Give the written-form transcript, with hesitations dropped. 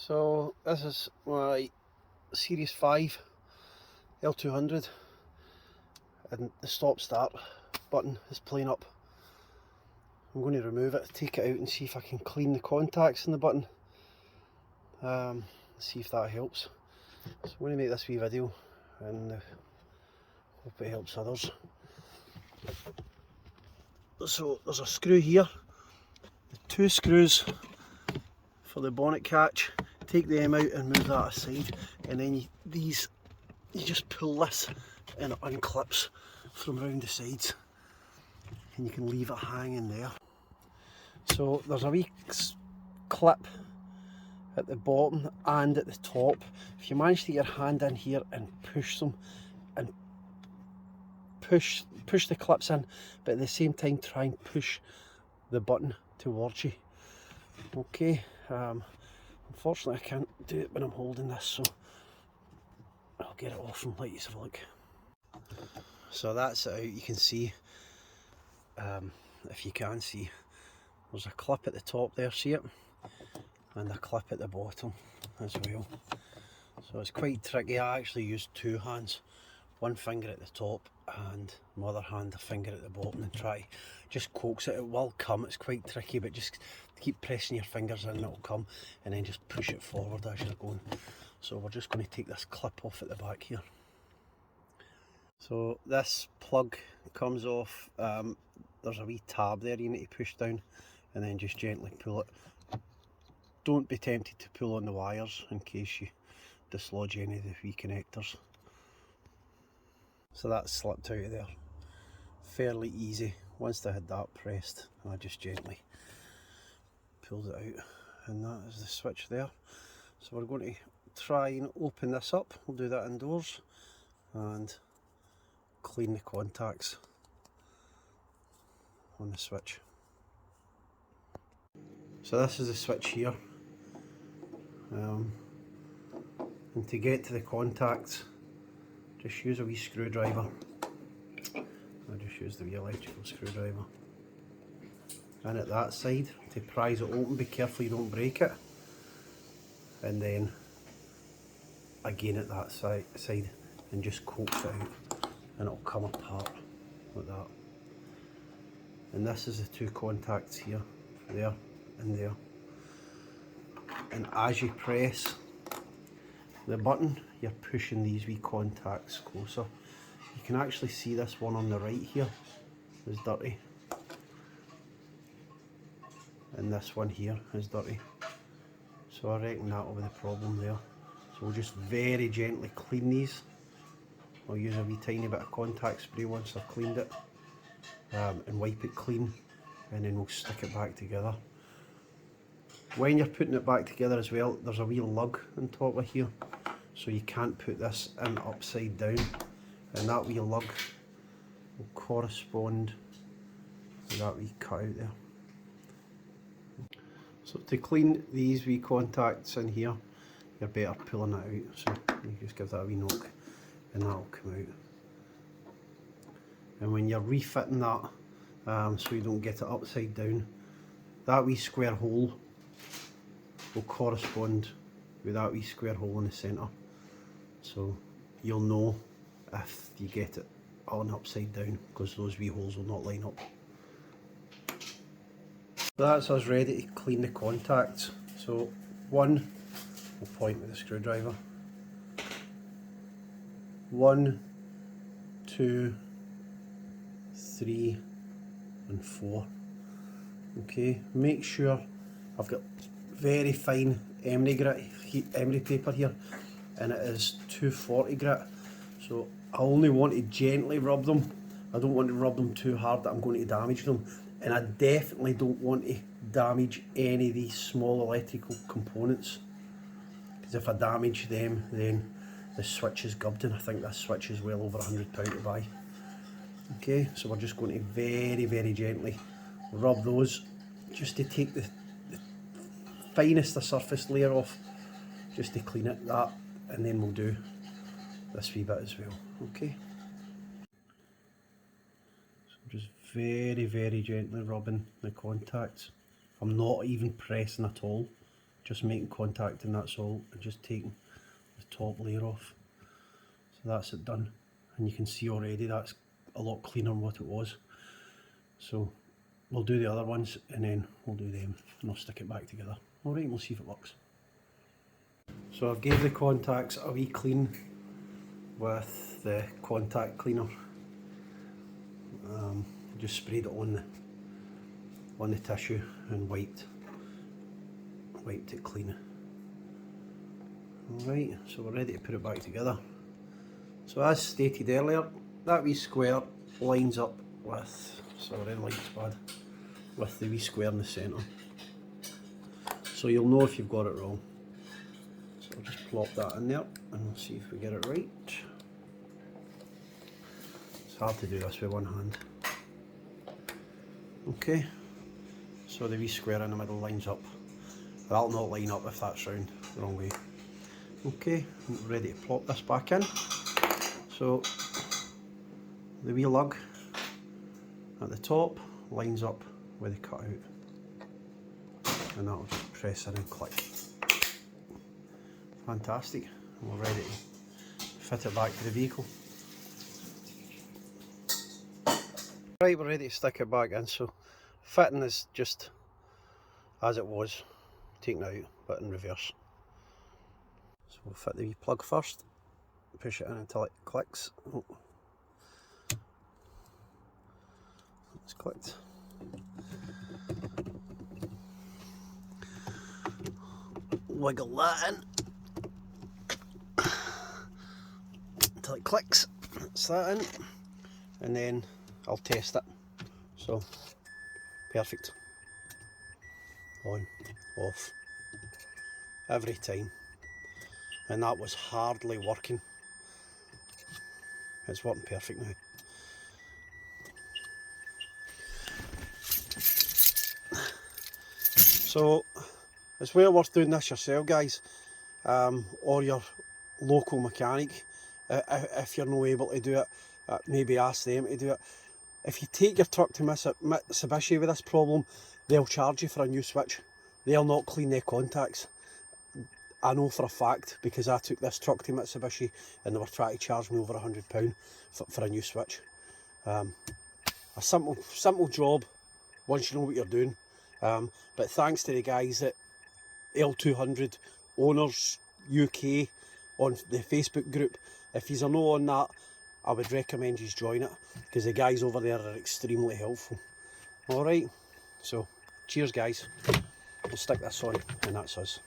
So this is my Series 5 L200 and the stop start button is playing up. I'm going to remove it, take it out and see if I can clean the contacts in the button. See if that helps. So I'm going to make this wee video and hope it helps others. So there's a screw here, the 2 screws for the bonnet catch. Take them out and move that aside, and then you just pull this and it unclips from around the sides and you can leave it hanging there. So there's a wee clip at the bottom and at the top. If you manage to get your hand in here and push them and push the clips in, but at the same time try and push the button towards you. Okay, unfortunately I can't do it when I'm holding this, so I'll get it off and let you have a look. So that's it out. You can see, if you can see, there's a clip at the top there, see it? And a clip at the bottom as well. So it's quite tricky. I actually use 2 hands, 1 finger at the top and my other hand a finger at the bottom, and try just coax it. It will come. It's quite tricky, but just keep pressing your fingers in and it'll come, and then just push it forward as you're going. So we're just going to take this clip off at the back here. So this plug comes off. There's a wee tab there you need to push down and then just gently pull it. Don't be tempted to pull on the wires in case you dislodge any of the wee connectors. So that's slipped out of there. Fairly easy. Once I had that pressed, I just gently pulled it out, and that is the switch there. So we're going to try and open this up. We'll do that indoors and clean the contacts on the switch. So this is the switch here, and to get to the contacts, just use a wee screwdriver. I just use the wee electrical screwdriver, and at that side to prise it open, be careful you don't break it, and then again at that side and just coax it out and it'll come apart like that. And this is the 2 contacts here, there and there, and as you press the button you're pushing these wee contacts closer. You can actually see this one on the right here is dirty, and this one here is dirty, so I reckon that will be the problem there. So we'll just very gently clean these. I'll use a wee tiny bit of contact spray once I've cleaned it, and wipe it clean, and then we'll stick it back together. When you're putting it back together as well, there's a wee lug on top of here, so you can't put this in upside down, and that wee lug will correspond with that wee cut out there. So to clean these wee contacts in here, you're better pulling it out, so you just give that a wee knock and that'll come out. And when you're refitting that, so you don't get it upside down, that wee square hole will correspond with that wee square hole in the centre, so you'll know if you get it on upside down, because those wee holes will not line up. That's us ready to clean the contacts. So 1, we'll point with the screwdriver. 1, 2, 3 and 4. Okay, make sure I've got very fine emery paper here, and it is 240 grit, so I only want to gently rub them. I don't want to rub them too hard that I'm going to damage them, and I definitely don't want to damage any of these small electrical components, because if I damage them then the switch is gubbed, and I think this switch is well over £100 to buy. Okay, so we're just going to very gently rub those, just to take the finest of surface layer off, just to clean it, that, and then we'll do this wee bit as well. Okay, so just very gently rubbing the contacts. I'm not even pressing at all, just making contact, and that's all, and just taking the top layer off. So that's it done, and you can see already that's a lot cleaner than what it was. So we'll do the other ones and then we'll do them and I'll stick it back together. Alright, we'll see if it works. So I've gave the contacts a wee clean with the contact cleaner. Just sprayed it on the tissue and wiped it clean. Alright, so we're ready to put it back together. So as stated earlier, that wee square lines up with, sorry, light's bad, with the wee square in the centre. So you'll know if you've got it wrong. So I'll just plop that in there and we'll see if we get it right. It's hard to do this with one hand. Okay, so the wee square in the middle lines up. That'll not line up if that's round the wrong way. Okay, I'm ready to plop this back in. So the wee lug at the top lines up with the cutout, and that'll just press in and click. Fantastic, and we're ready to fit it back to the vehicle. Right, we're ready to stick it back in. So fitting is just as it was, taken out but in reverse. So we'll fit the wee plug first, push it in until it clicks. Oh. It's clicked. Wiggle that in until it clicks. That's that in, and then I'll test it. So perfect. On, off, every time, and that was hardly working. It's working perfect now. So it's well worth doing this yourself, guys, or your local mechanic. If you're not able to do it, maybe ask them to do it. If you take your truck to Mitsubishi with this problem, they'll charge you for a new switch. They'll not clean their contacts. I know for a fact, because I took this truck to Mitsubishi and they were trying to charge me over £100 for a new switch. A simple job once you know what you're doing. But thanks to the guys at L200 Owners UK on the Facebook group. If you're not on that, I would recommend you join it, because the guys over there are extremely helpful. Alright, so cheers guys. We'll stick this on and that's us.